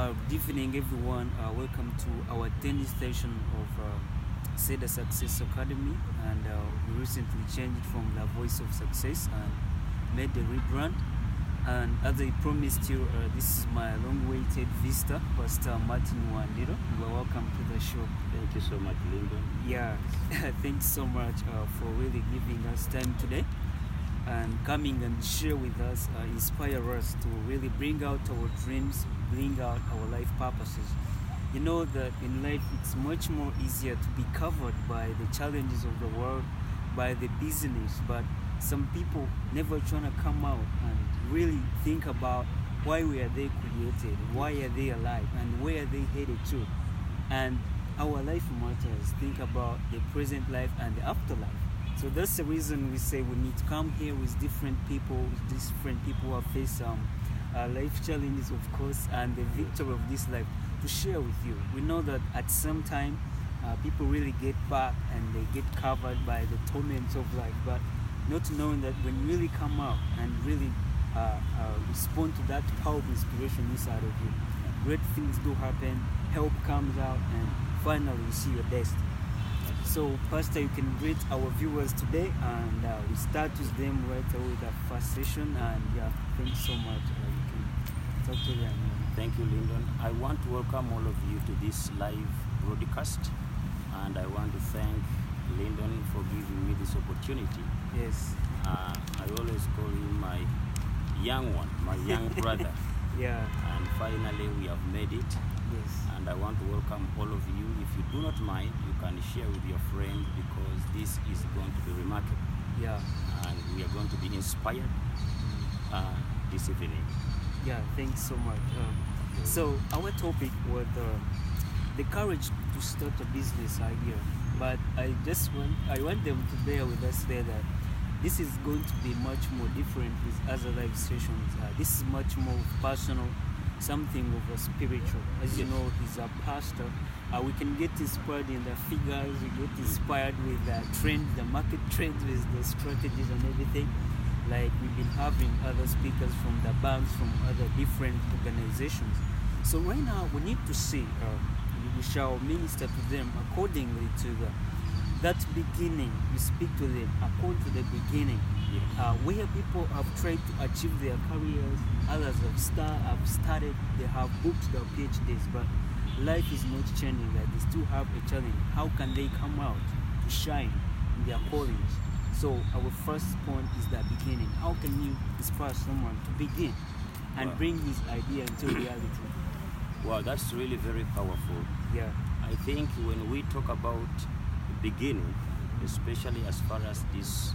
Good evening, everyone. Welcome to our 10th station of Say the Success Academy. And we recently changed from the Voice of Success and made the rebrand. And as I promised you, this is my long-awaited visitor, Pastor Martin Wandira. You are welcome to the show. Thank you so much, Lindon. Yeah, thanks so much for really giving us time today and coming and share with us, inspire us to really bring out our dreams, bring out our life purposes. You know that in life it's much more easier to be covered by the challenges of the world, by the business, but some people never trying to come out and really think about why were they created, why are they alive, and where are they headed to. And our life matters. Think about the present life and the afterlife. So that's the reason we say we need to come here with different people who have faced life challenges, of course, and the victory of this life to share with you. We know that at some time people really get back and they get covered by the torments of life, but not knowing that when you really come out and really respond to that power of inspiration inside of you, great things do happen, help comes out, and finally you see your destiny. So, Pastor, you can greet our viewers today, and we start with them right away with the first session. And yeah, thanks so much. You can talk to them. Thank you, Lindon. I want to welcome all of you to this live broadcast, and I want to thank Lindon for giving me this opportunity. Yes. I always call him my young one, my young brother. Yeah. And finally, we have made it. Yes. And I want to welcome all of you. If you do not mind, you can share with your friend, because this is going to be remarkable. Yeah. And we are going to be inspired this evening. Yeah, thanks so much. So our topic was the courage to start a business idea. But I want them to bear with us there that this is going to be much more different with other live sessions. This is much more personal, something of a spiritual. As you know, he's a pastor. We can get inspired in the figures, we get inspired with the trends, the market trends, with the strategies and everything. Like we've been having other speakers from the banks, from other different organizations. So right now we need to see, we shall minister to them accordingly to that beginning. We speak to them according to the beginning. Where people have tried to achieve their careers, others have started, they have booked their PhDs, but life is not changing. Like they still have a challenge. How can they come out to shine in their callings? So our first point is the beginning. How can you inspire someone to begin and bring his idea into reality? Wow, that's really very powerful. Yeah. I think when we talk about beginning, especially as far as this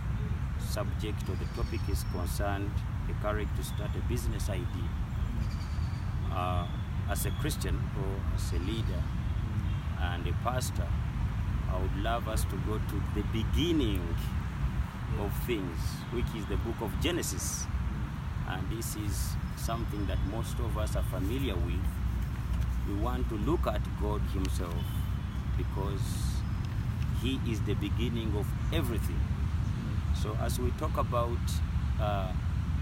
subject or the topic is concerned, the courage to start a business idea, as a Christian or as a leader and a pastor, I would love us to go to the beginning of things, which is the book of Genesis. And this is something that most of us are familiar with. We want to look at God himself, because he is the beginning of everything. So as we talk about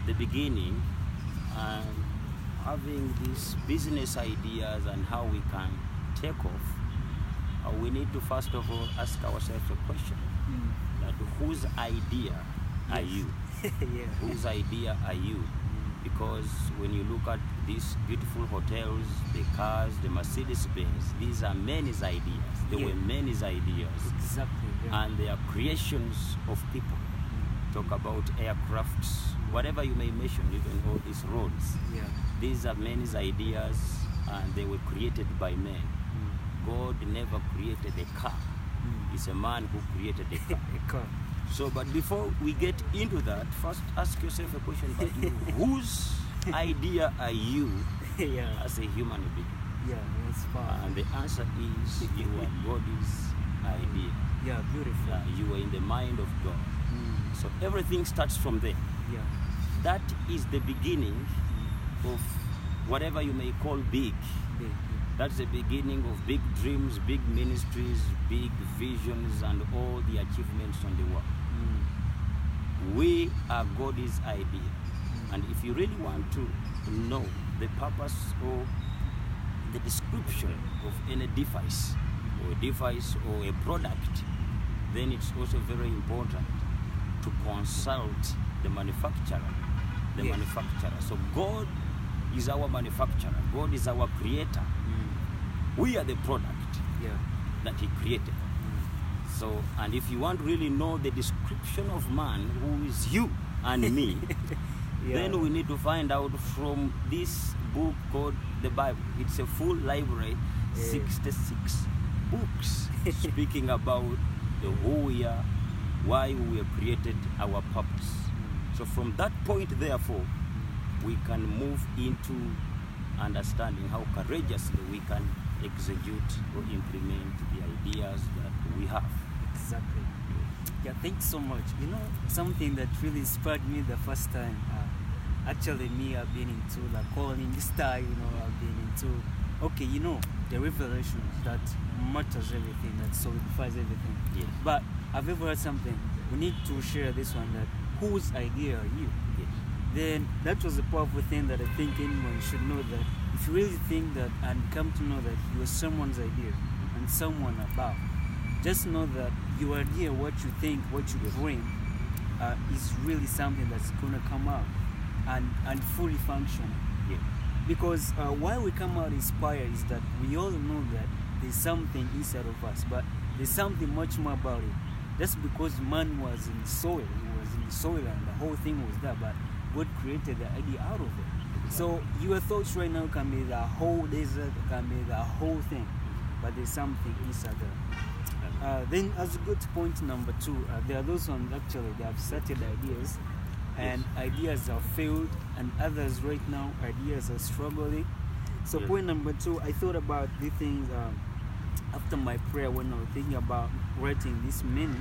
the beginning and having these business ideas and how we can take off, we need to first of all ask ourselves a question. That whose idea are you? Yeah. Whose idea are you? Because when you look at these beautiful hotels, the cars, the Mercedes-Benz, these are men's ideas. They were men's ideas. Exactly. Yeah. And they are creations of people. Talk about aircrafts, whatever you may mention, even all these roads. Yeah. These are men's ideas, and they were created by men. God never created a car. It's a man who created a car. So, but before we get into that, first ask yourself a question about you. Whose idea are you as a human being? Yeah, that's powerful. And the answer is you are God's idea. Yeah, beautiful. You are in the mind of God. So everything starts from there. Yeah. That is the beginning of whatever you may call big. That's the beginning of big dreams, big ministries, big visions, and all the achievements on the world. We are God's idea. And if you really want to know the purpose or the description of any device or a product, then it's also very important to consult the manufacturer. So God is our manufacturer. God is our creator. We are the product that he created. So, and if you want to really know the description of man, who is you and me, then we need to find out from this book called the Bible. It's a full library, 66 books speaking about who we are, why we were created, our purpose. So from that point, therefore, we can move into understanding how courageously we can execute or implement the ideas that we have. Exactly. Yeah, thanks so much. You know, something that really inspired me the first time, actually me, I've been into the calling style, you know, I've been into, okay, you know, the revelations that matters everything, that solidifies everything. Yes. But I've ever heard something, we need to share this one, that whose idea are you? Yes. Then that was a powerful thing that I think anyone should know, that if you really think that and come to know that you are someone's idea and someone above, just know that your idea, what you think, what you dream, is really something that's going to come out and fully function. Yeah. Because why we come out inspired is that we all know that there's something inside of us, but there's something much more about it. Just because man was in soil, he was in soil and the whole thing was there, but God created the idea out of it. So your thoughts right now can be the whole desert, can be the whole thing, but there's something inside there. Then as we go to point number 2, there are those ones actually they have started ideas, and ideas have failed, and others right now ideas are struggling. So point number 2, I thought about these things after my prayer when I was thinking about writing this many,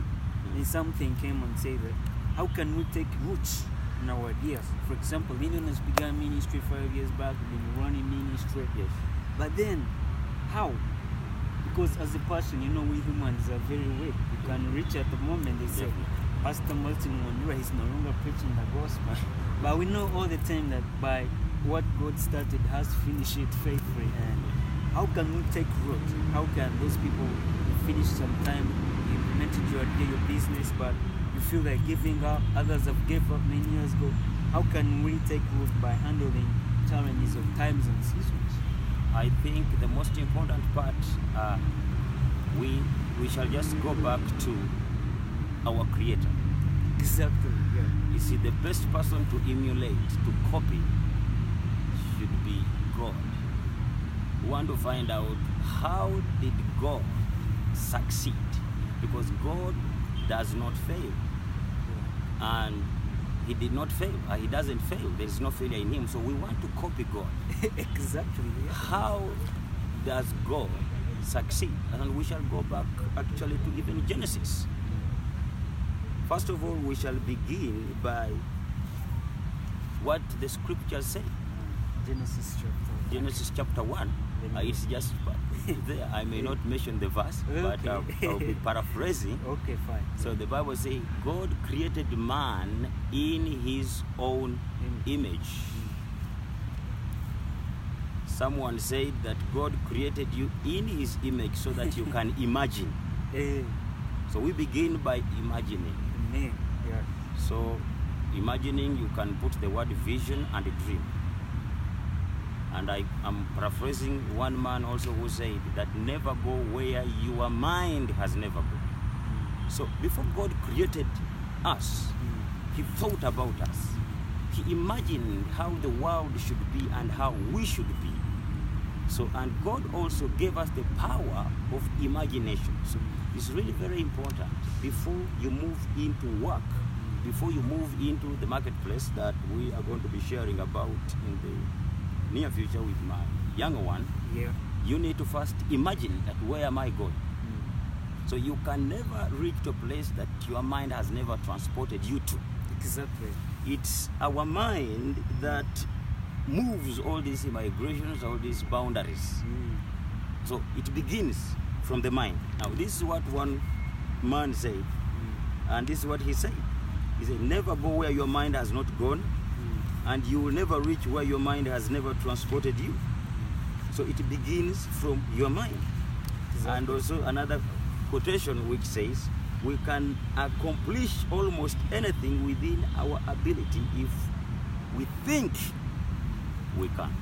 and something came and said that how can we take roots in our ideas? For example, Lindon has begun ministry 5 years back, we've been running ministry. Yes. But then, how? Because as a person, you know, we humans are very weak. You can reach at the moment, they say, Pastor Martin Wandira, he's no longer preaching the gospel. But we know all the time that by what God started has finished it faithfully. And how can we take root? How can those people finish some time, you implemented your idea, your business, but you feel like giving up, others have gave up many years ago. How can we take root by handling challenges of times and seasons? I think the most important part, we shall just go back to our Creator. Exactly, yeah. You see, the best person to emulate, to copy, should be God. We want to find out how did God succeed, because God does not fail, and he did not fail. He doesn't fail. There is no failure in him. So we want to copy God. Exactly. Yeah. How does God succeed? And we shall go back actually to even Genesis. First of all, we shall begin by what the scriptures say. Genesis chapter 1. It's just there. I may not mention the verse, but I'll be paraphrasing. Okay, fine. So the Bible says, God created man in his own image. Someone said that God created you in his image so that you can imagine. So we begin by imagining. Yeah. So imagining, you can put the word vision and dream. And I am paraphrasing one man also who said that never go where your mind has never gone. So before God created us, he thought about us. He imagined how the world should be and how we should be. So, and God also gave us the power of imagination. So it's really very important before you move into work, before you move into the marketplace that we are going to be sharing about in the near future with my younger one. You need to first imagine that where am I going? So you can never reach to a place that your mind has never transported you to. Exactly. It's our mind that moves all these migrations, all these boundaries. So it begins from the mind. Now this is what one man said, and this is what he said. He said, never go where your mind has not gone, and you will never reach where your mind has never transported you. So it begins from your mind. Exactly. And also another quotation which says, we can accomplish almost anything within our ability if we think we can.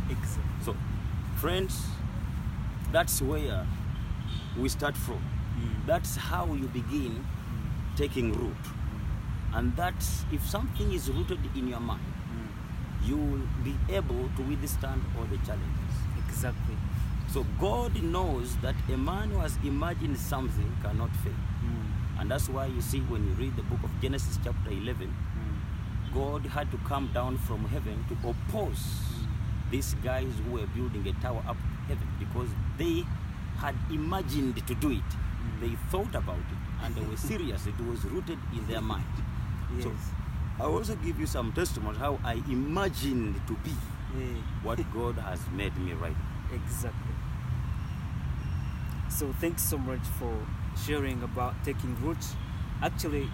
Exactly. So, friends, that's where we start from. That's how you begin taking root. And that's, if something is rooted in your mind, you will be able to withstand all the challenges. Exactly. So God knows that a man who has imagined something cannot fail. And that's why you see when you read the book of Genesis chapter 11, God had to come down from heaven to oppose these guys who were building a tower up to heaven, because they had imagined to do it. They thought about it and they were serious. It was rooted in their mind. Yes. So I'll also give you some testimony how I imagined to be what God has made me right now. Exactly. So thanks so much for sharing about taking roots. Actually,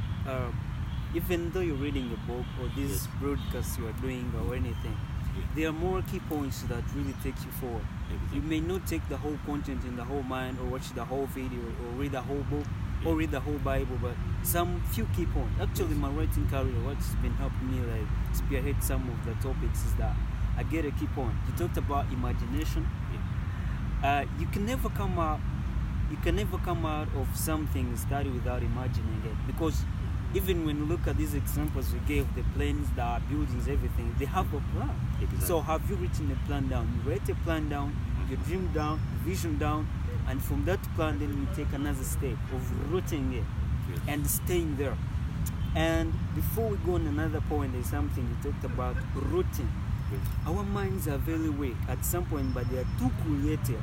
even though you're reading a book or this broadcast you are doing or anything, there are more key points that really take you forward. You may not take the whole content in the whole mind, or watch the whole video, or read the whole book, or read the whole Bible, but some few key points. Actually, my writing career, what's been helping me like spearhead some of the topics is that I get a key point. You talked about imagination. You can never come out of something study without imagining it, because even when you look at these examples we gave, the planes, the buildings, everything, they have a plan. Exactly. So have you written a plan down? You write a plan down, you dream down, vision down, and from that plan then you take another step of rooting it and staying there. And before we go on another point, there's something you talked about, rooting. Our minds are very weak at some point, but they are too creative.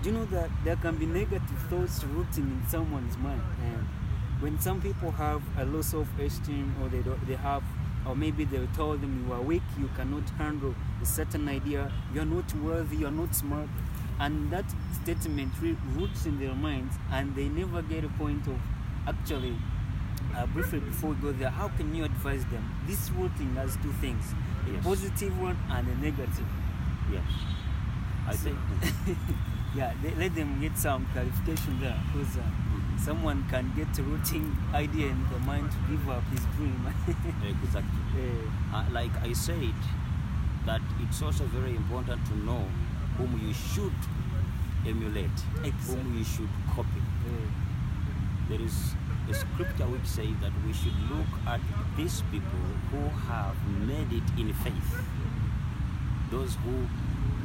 Do you know that there can be negative thoughts rooting in someone's mind? And when some people have a low self-esteem, or they have, or maybe they told them you are weak, you cannot handle a certain idea, you are not worthy, you are not smart, and that statement roots in their minds, and they never get a point of actually. Briefly before we go there, how can you advise them? This rooting has two things: a positive one and a negative. Yes, I think. Let them get some clarification there, because someone can get a rooting idea in the mind to give up his dream. Exactly. Like I said, that it's also very important to know whom you should emulate, whom you should copy. There is a scripture which says that we should look at these people who have made it in faith, those who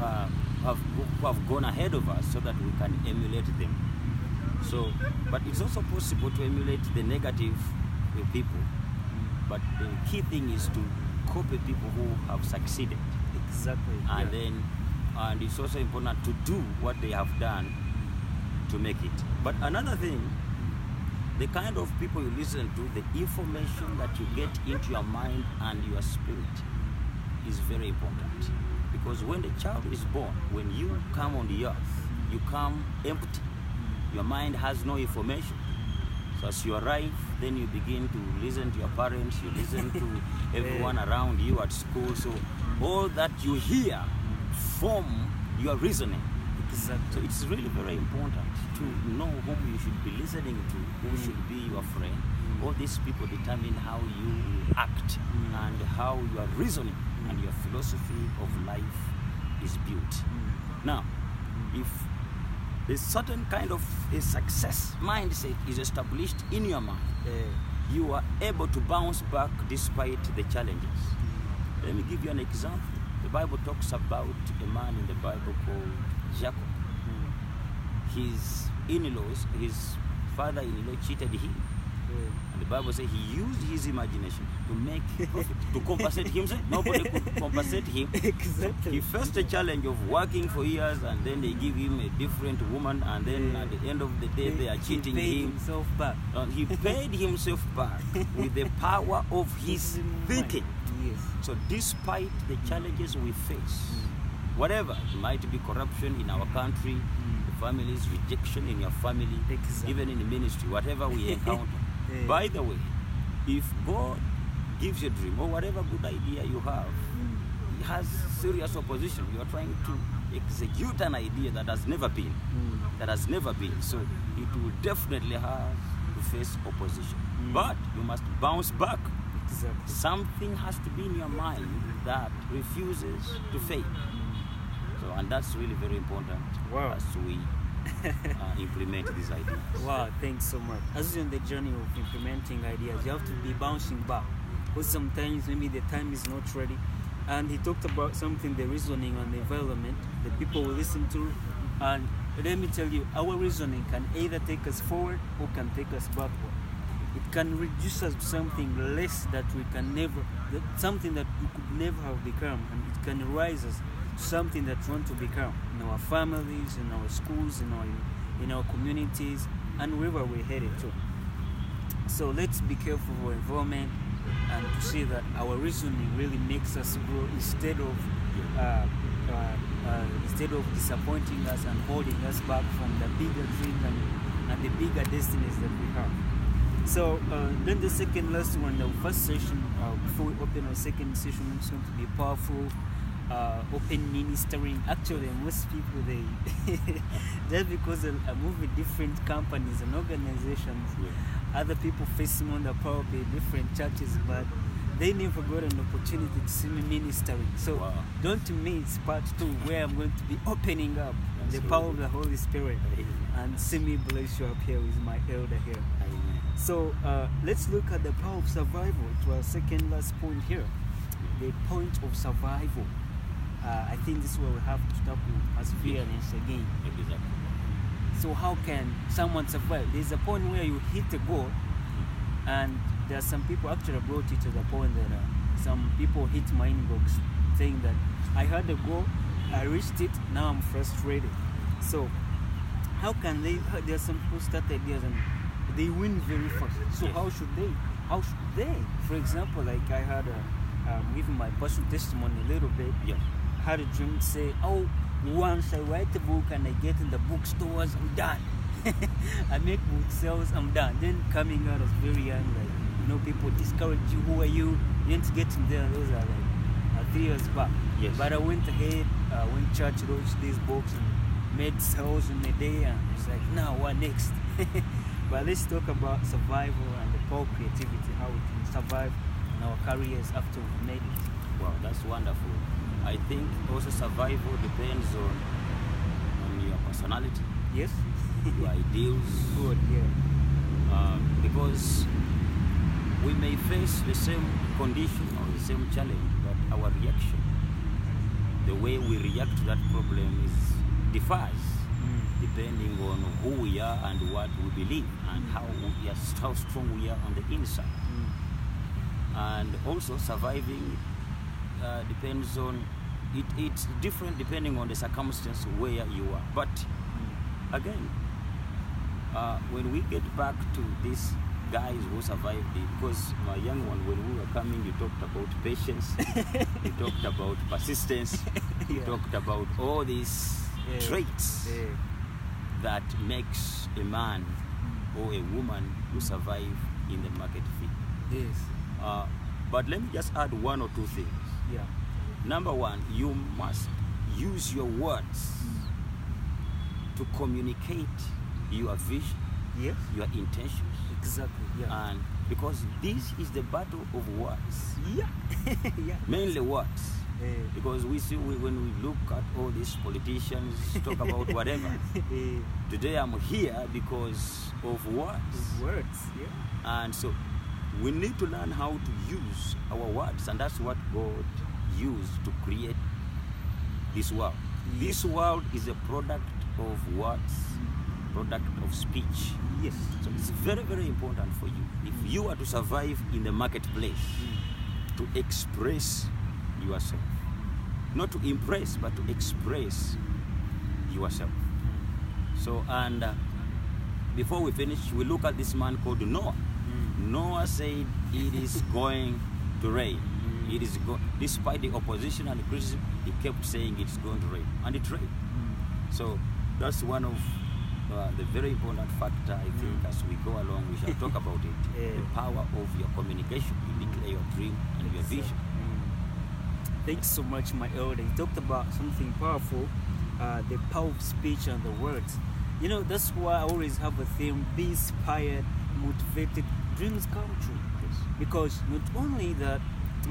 have gone ahead of us, so that we can emulate them. So, but it's also possible to emulate the negative people, but the key thing is to copy people who have succeeded. Exactly. And it's also important to do what they have done to make it. But another thing, the kind of people you listen to, the information that you get into your mind and your spirit is very important. Because when the child is born, when you come on the earth, you come empty. Your mind has no information. So as you arrive, then you begin to listen to your parents, you listen to everyone around you at school. So all that you hear form your reasoning. Exactly. So it's really very important to know whom you should be listening to, who should be your friend. All these people determine how you act and how your reasoning and your philosophy of life is built. Now, if a certain kind of a success mindset is established in your mind, you are able to bounce back despite the challenges. Let me give you an example. The Bible talks about a man in the Bible called Jacob. His in-laws, his father-in-law cheated him. And the Bible says he used his imagination to make profit, to compensate himself. Nobody could compensate him. Exactly. He faced the challenge of working for years, and then they give him a different woman, and then at the end of the day they are cheating him. Himself back. He paid himself back with the power of his thinking. Yes. So despite the challenges we face, whatever, it might be corruption in our country, the family's rejection in your family, even in the ministry, whatever we encounter. By the way, if God gives you a dream or whatever good idea you have, has serious opposition. You are trying to execute an idea that has never been. So it will definitely have to face opposition. But you must bounce back. Exactly. Something has to be in your mind that refuses to fail. So, and that's really very important as we implement this idea. Wow, thanks so much. As you're on the journey of implementing ideas, you have to be bouncing back. Because sometimes maybe the time is not ready. And he talked about something, the reasoning on the environment, the people will listen to. And let me tell you, our reasoning can either take us forward or can take us backward. It can reduce us to something less that we can never, something that we could never have become. And it can rise us to something that we want to become in our families, in our schools, in our communities, and wherever we're headed to. So let's be careful of our environment and to see that our reasoning really makes us grow instead of disappointing us and holding us back from the bigger dreams and the bigger destinies that we have. So then the second last one, the first session, before we open our second session, it's going to be powerful, open ministering. Actually, most people, they just because I move with different companies and organizations, other people face me on the probably different churches, but they never got an opportunity to see me ministering. So don't miss part 2, where I'm going to be opening up the power of the Holy Spirit and see me bless you up here with my elder here. So let's look at the power of survival to our second last point here. The point of survival. I think this is where we have to start with perseverance again. Exactly. So how can someone survive? There's a point where you hit a goal, and there are some people actually brought it to the point that some people hit my inbox saying that I had a goal, I reached it, now I'm frustrated. So how can they? There are some people start ideas and they win very fast. So how should they? For example, like I had giving my personal testimony a little bit. I had a dream to say, once I write a book and I get in the bookstores, I'm done. I make book sales, I'm done. Then coming out as very young, like, people discourage you, who are you? You didn't get in there. Those are like 3 years back. But I went ahead, went church, wrote these books and made sales in a day, and it's like, now what next? But let's talk about survival and the power of creativity, how we can survive in our careers after we've made it. Wow, that's wonderful. I think also survival depends on your personality. Yes. Your ideals. Good, because we may face the same condition or the same challenge, but our reaction, the way we react to that problem differs depending on who we are and what we believe and how strong we are on the inside. And also surviving depends on, it's different depending on the circumstance where you are. But again, when we get back to these guys who survived it, because my young one, when we were coming, you talked about patience, you talked about persistence, you talked about all these traits that makes a man or a woman who survive in the market field. But let me just add 1 or 2 things. Number 1, you must use your words to communicate your vision, your intentions. Exactly. And because this is the battle of words. Mainly words. Because we see when we look at all these politicians talk about whatever. Today I'm here because of words. And so we need to learn how to use our words, and that's what God used to create this world. This world is a product of words, product of speech. So it's very, very important for you, if you are to survive in the marketplace, to express yourself. Not to impress, but to express yourself. So, and before we finish, we look at this man called Noah. Noah said it is going to rain. It is despite the opposition and the criticism, he kept saying it's going to rain, and it rained. So that's one of the very important factor, I think, as we go along. We shall talk about it. The power of your communication. You declare your dream and your vision. Thanks so much, my elder. You talked about something powerful, the power of speech and the words. You know, that's why I always have a theme: be inspired, motivated, dreams come true. Yes. Because not only that,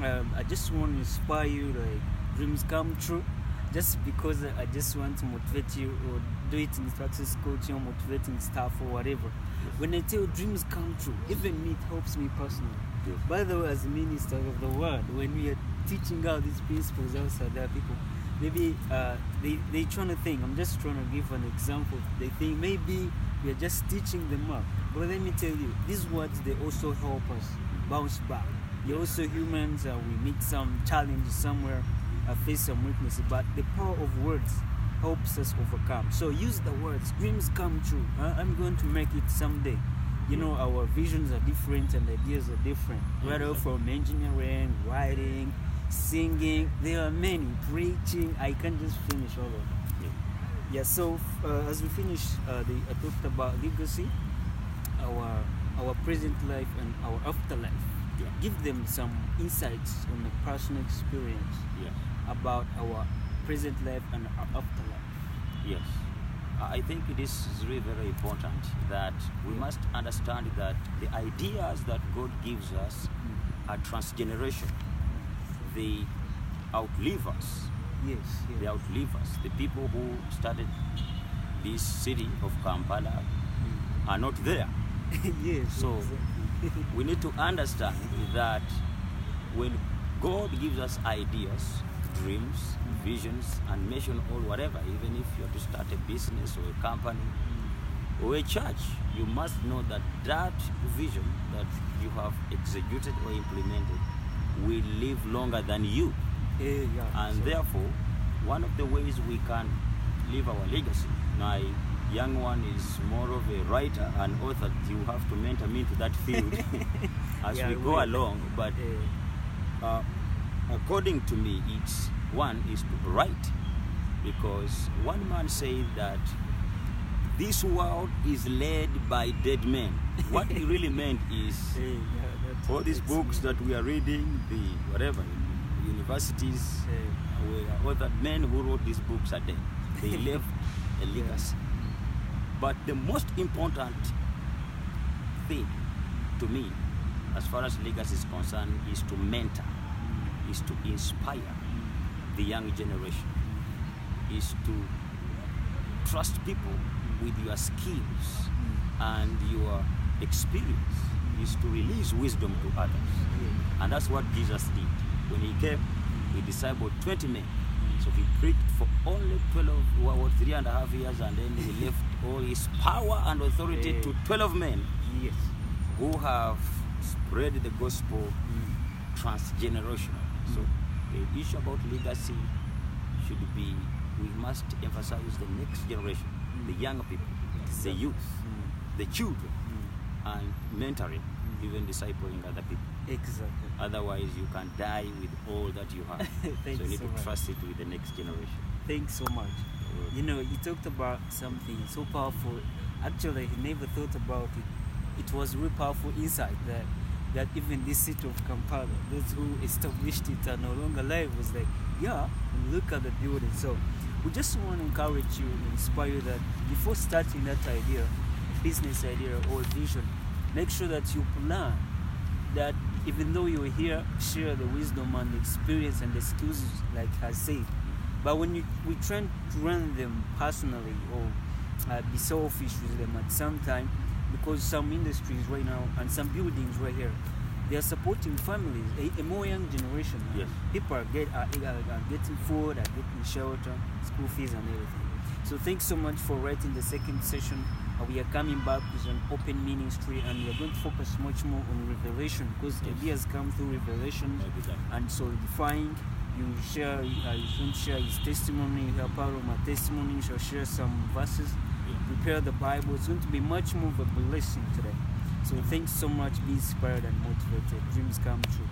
I just want to inspire you, like dreams come true. Just because I just want to motivate you or do it in success coaching or motivating stuff or whatever. Yes. When I tell dreams come true, even me, it helps me personally. Yes. By the way, as a minister of the word, when we are teaching out these principles outside, there are people, maybe they trying to think, I'm just trying to give an example. They think maybe we are just teaching them up. But let me tell you, these words, they also help us bounce back. We're also humans, we meet some challenges somewhere, face some weaknesses, but the power of words helps us overcome. So use the words, dreams come true. I'm going to make it someday. You know, our visions are different and ideas are different. Whether from engineering, writing, singing, there are many, preaching, I can't just finish all of them. Yeah, so as we finish, I talked about legacy, our present life and our afterlife. Yeah. Give them some insights on the personal experience about our present life and our afterlife. Yes. I think this is really very important that we must understand that the ideas that God gives us are transgeneration. They outlive us. Yes. They outlive us. The people who started this city of Kampala are not there. Yes. So exactly. we need to understand that when God gives us ideas, dreams, visions, and mission or whatever, even if you have to start a business or a company or a church, you must know that that vision that you have executed or implemented will live longer than you. And therefore, one of the ways we can leave our legacy, my young one is more of a writer and author, you have to mentor me into that field as we go along, but according to me, one is to write, because one man said that this world is led by dead men. What he really meant is all these books that we are reading, the whatever, universities, were authored, men who wrote these books are dead. They left a legacy. But the most important thing to me, as far as legacy is concerned, is to mentor, is to inspire the young generation, is to trust people with your skills and your experience, is to release wisdom to others. And that's what Jesus did. When he came, he discipled 20 men. So he preached for only 3.5 years, and then he left all his power and authority to 12 men who have spread the gospel transgenerational. So the issue about legacy should be, we must emphasize the next generation, the young people, the youth, the children, and mentoring, even discipling other people. Exactly. Otherwise, you can die with all that you have. So you need to trust it with the next generation. Thanks so much. You know, you talked about something so powerful. Actually, he never thought about it. It was real powerful insight that even this city of Kampala, those who established it are no longer alive, was like, and look at the building. So we just want to encourage you and inspire you that before starting that idea, business idea or vision, make sure that you plan that even though you're here, share the wisdom and the experience and the skills, like I said. But when we try to run them personally or be selfish with them at some time, because some industries right now and some buildings right here, they are supporting families, a more young generation. Yes. People are getting food, are getting shelter, school fees and everything. So thanks so much for writing the second session. We are coming back with an open ministry, and we are going to focus much more on revelation, because ideas come through revelation and solidifying. You share, you share his testimony, you hear part of my testimony, you shall share some verses, prepare the Bible. It's going to be much more of a blessing today. So thanks so much. Be inspired and motivated. Dreams come true.